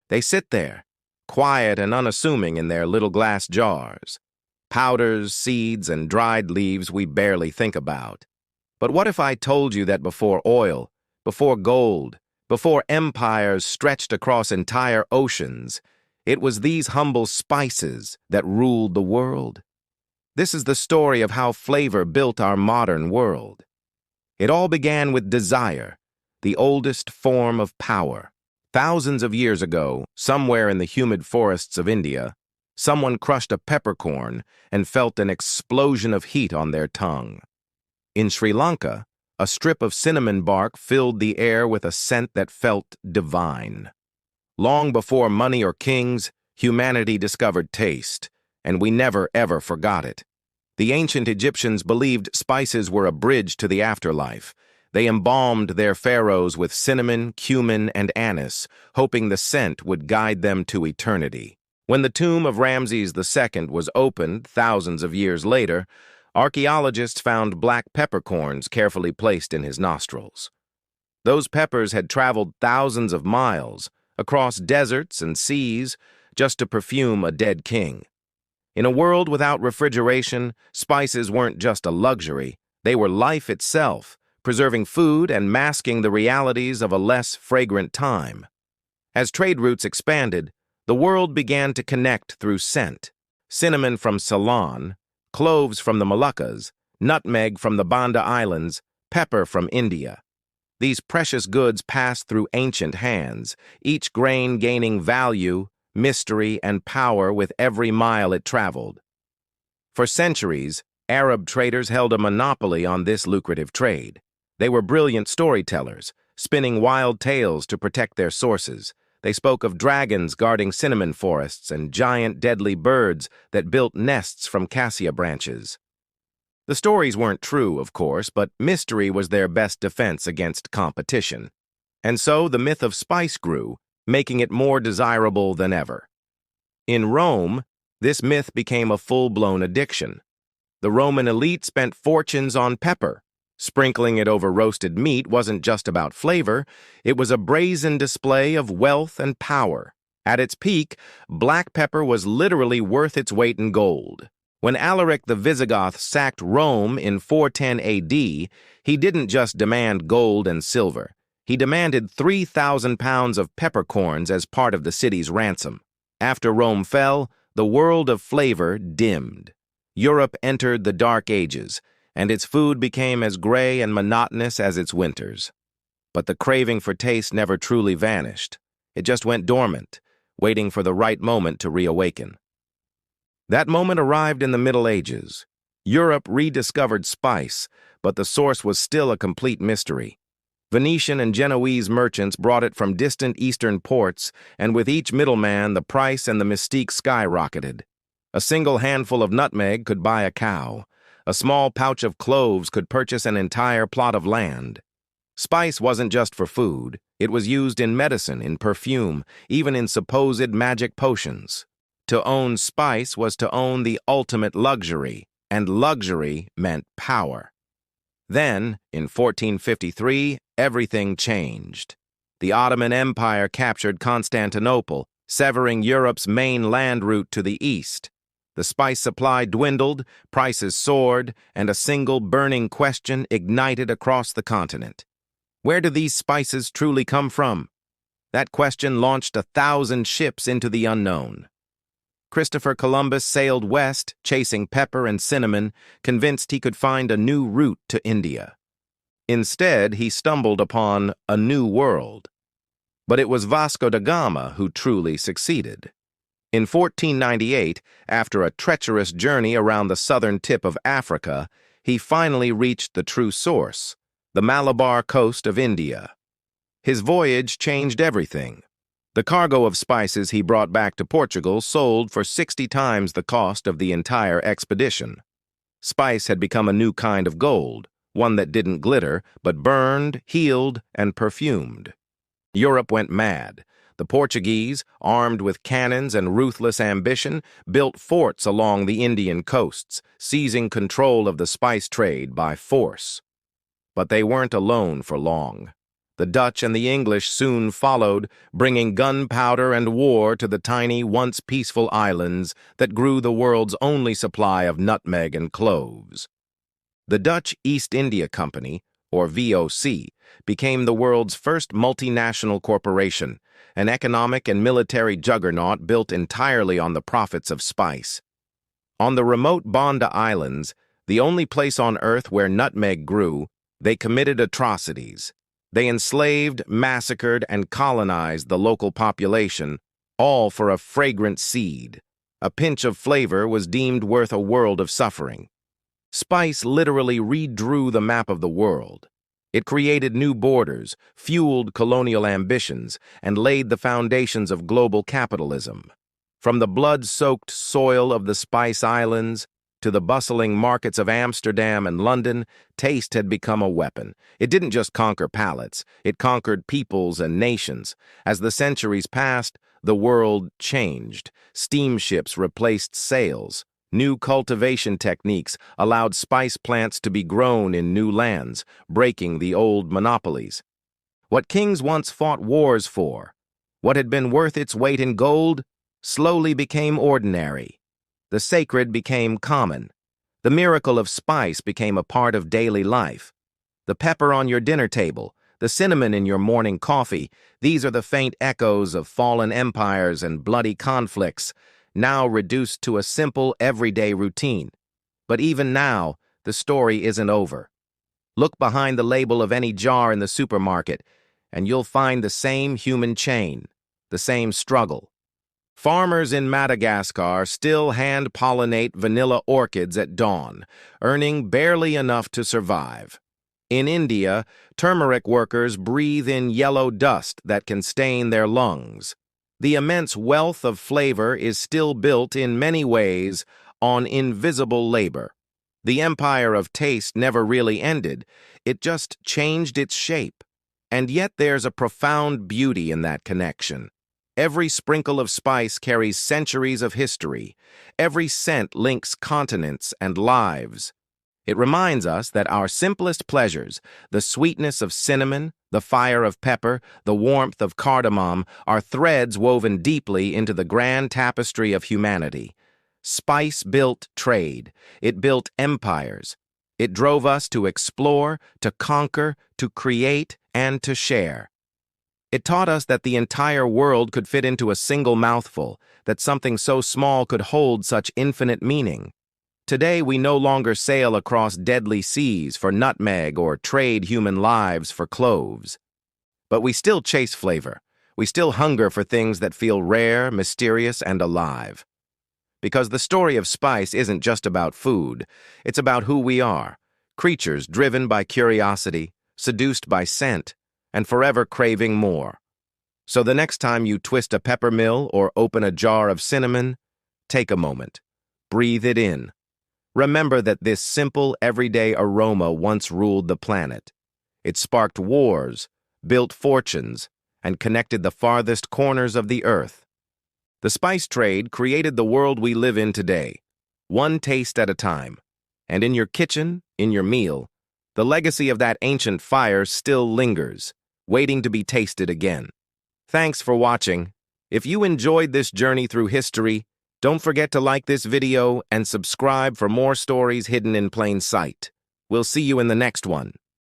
They sit there, quiet and unassuming in their little glass jars. Powders, seeds, and dried leaves we barely think about. But what if I told you that before oil, before gold, before empires stretched across entire oceans, it was these humble spices that ruled the world? This is the story of how flavor built our modern world. It all began with desire, the oldest form of power. Thousands of years ago, somewhere in the humid forests of India, someone crushed a peppercorn and felt an explosion of heat on their tongue. In Sri Lanka, a strip of cinnamon bark filled the air with a scent that felt divine. Long before money or kings, humanity discovered taste, and we never ever forgot it. The ancient Egyptians believed spices were a bridge to the afterlife. They embalmed their pharaohs with cinnamon, cumin, and anise, hoping the scent would guide them to eternity. When the tomb of Ramses II was opened thousands of years later, archaeologists found black peppercorns carefully placed in his nostrils. Those peppers had traveled thousands of miles, across deserts and seas, just to perfume a dead king. In a world without refrigeration, spices weren't just a luxury, they were life itself, preserving food and masking the realities of a less fragrant time. As trade routes expanded, the world began to connect through scent. Cinnamon from Ceylon, cloves from the Moluccas, nutmeg from the Banda Islands, pepper from India. These precious goods passed through ancient hands, each grain gaining value, mystery, and power with every mile it traveled. For centuries, Arab traders held a monopoly on this lucrative trade. They were brilliant storytellers, spinning wild tales to protect their sources. They spoke of dragons guarding cinnamon forests and giant deadly birds that built nests from cassia branches. The stories weren't true, of course, but mystery was their best defense against competition. And so the myth of spice grew, making it more desirable than ever. In Rome, this myth became a full-blown addiction. The Roman elite spent fortunes on pepper. Sprinkling it over roasted meat wasn't just about flavor, it was a brazen display of wealth and power. At its peak, black pepper was literally worth its weight in gold. When Alaric the Visigoth sacked Rome in 410 AD, he didn't just demand gold and silver. He demanded 3,000 pounds of peppercorns as part of the city's ransom. After Rome fell, the world of flavor dimmed. Europe entered the Dark Ages, and its food became as gray and monotonous as its winters. But the craving for taste never truly vanished. It just went dormant, waiting for the right moment to reawaken. That moment arrived in the Middle Ages. Europe rediscovered spice, but the source was still a complete mystery. Venetian and Genoese merchants brought it from distant eastern ports, and with each middleman, the price and the mystique skyrocketed. A single handful of nutmeg could buy a cow. A small pouch of cloves could purchase an entire plot of land. Spice wasn't just for food. It was used in medicine, in perfume, even in supposed magic potions. To own spice was to own the ultimate luxury, and luxury meant power. Then, in 1453, everything changed. The Ottoman Empire captured Constantinople, severing Europe's main land route to the east. The spice supply dwindled, prices soared, and a single burning question ignited across the continent. Where do these spices truly come from? That question launched 1,000 ships into the unknown. Christopher Columbus sailed west, chasing pepper and cinnamon, convinced he could find a new route to India. Instead, he stumbled upon a new world. But it was Vasco da Gama who truly succeeded. In 1498, after a treacherous journey around the southern tip of Africa, he finally reached the true source, the Malabar coast of India. His voyage changed everything. The cargo of spices he brought back to Portugal sold for 60 times the cost of the entire expedition. Spice had become a new kind of gold, one that didn't glitter, but burned, healed, and perfumed. Europe went mad. The Portuguese, armed with cannons and ruthless ambition, built forts along the Indian coasts, seizing control of the spice trade by force. But they weren't alone for long. The Dutch and the English soon followed, bringing gunpowder and war to the tiny, once peaceful islands that grew the world's only supply of nutmeg and cloves. The Dutch East India Company, or VOC, became the world's first multinational corporation, an economic and military juggernaut built entirely on the profits of spice. On the remote Banda Islands, the only place on Earth where nutmeg grew, they committed atrocities. They enslaved, massacred, and colonized the local population, all for a fragrant seed. A pinch of flavor was deemed worth a world of suffering. Spice literally redrew the map of the world. It created new borders, fueled colonial ambitions, and laid the foundations of global capitalism. From the blood-soaked soil of the Spice Islands to the bustling markets of Amsterdam and London, taste had become a weapon. It didn't just conquer palates, it conquered peoples and nations. As the centuries passed, the world changed. Steamships replaced sails. New cultivation techniques allowed spice plants to be grown in new lands, breaking the old monopolies. What kings once fought wars for, what had been worth its weight in gold, slowly became ordinary. The sacred became common. The miracle of spice became a part of daily life. The pepper on your dinner table, the cinnamon in your morning coffee, these are the faint echoes of fallen empires and bloody conflicts, now reduced to a simple, everyday routine. But even now, the story isn't over. Look behind the label of any jar in the supermarket, and you'll find the same human chain, the same struggle. Farmers in Madagascar still hand-pollinate vanilla orchids at dawn, earning barely enough to survive. In India, turmeric workers breathe in yellow dust that can stain their lungs. The immense wealth of flavor is still built in many ways on invisible labor. The empire of taste never really ended, it just changed its shape. And yet there's a profound beauty in that connection. Every sprinkle of spice carries centuries of history. Every scent links continents and lives. It reminds us that our simplest pleasures, the sweetness of cinnamon, the fire of pepper, the warmth of cardamom, are threads woven deeply into the grand tapestry of humanity. Spice built trade. It built empires. It drove us to explore, to conquer, to create, and to share. It taught us that the entire world could fit into a single mouthful, that something so small could hold such infinite meaning. Today, we no longer sail across deadly seas for nutmeg or trade human lives for cloves. But we still chase flavor. We still hunger for things that feel rare, mysterious, and alive. Because the story of spice isn't just about food, it's about who we are, creatures driven by curiosity, seduced by scent, and forever craving more. So the next time you twist a pepper mill or open a jar of cinnamon, take a moment. Breathe it in. Remember that this simple, everyday aroma once ruled the planet. It sparked wars, built fortunes, and connected the farthest corners of the earth. The spice trade created the world we live in today, one taste at a time. And in your kitchen, in your meal, the legacy of that ancient fire still lingers, waiting to be tasted again. Thanks for watching. If you enjoyed this journey through history, don't forget to like this video and subscribe for more stories hidden in plain sight. We'll see you in the next one.